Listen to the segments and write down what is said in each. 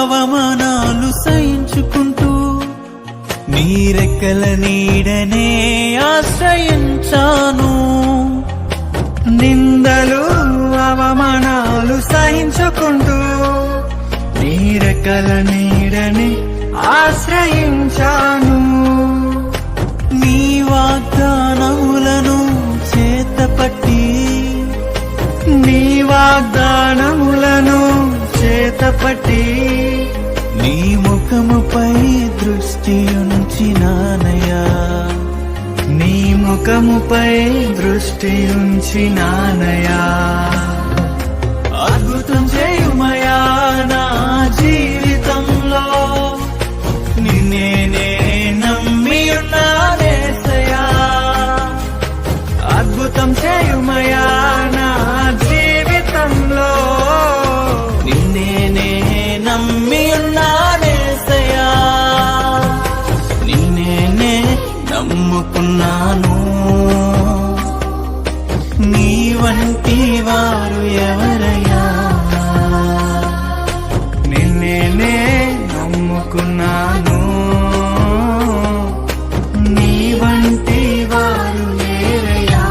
అవమానాలు సహించుకుంటూ నీ రెక్కల నీడనే ఆశ్రయించాను. నిందలు అవమానాలు సహించుకుంటూ నీ రెక్కల నీడనే ఆశ్రయించాను. నీ వాగ్దానములను చేతపట్టి నీ వాగ్దానములను చేతపట్టి నీ ముఖముపై దృష్టి ఉంచినానయ్యా. నీ ముఖముపై దృష్టి ఉంచినానయ్యా. అద్భుతం చేయుమయా నా జీవితంలో, నిన్నే నమ్మి ఉన్నానేసయ్యా. అద్భుతం చేయుమయా నా జీవితంలో, నిన్నే నమ్మి ఉన్నానేసయ్యా. నిన్నే నమ్ముకున్నాను. నీ వంటి వారు ఎవరయ్యా? నిన్నే నమ్ముకున్నాను. నీ వంటి వారు లేరయ్యా.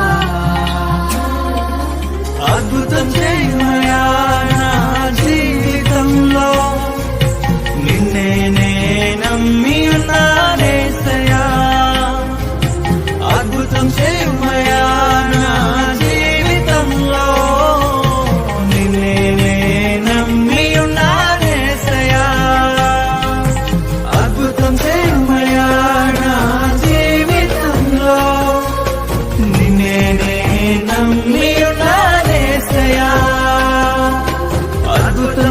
అద్భుతం చేయమయా నా జీవితంలో, నిన్నే నమ్మి ఉన్నానేసయ్యా. అద్భుతం చేయమయా నా జీవితంలో, నిన్నే నమ్మి ఉన్నానేసయ్యా. అద్భుతం చేయమయా నా జీవితంలో, నిన్నే నమ్మి ఉన్నానేసయ్యా. అద్భుతం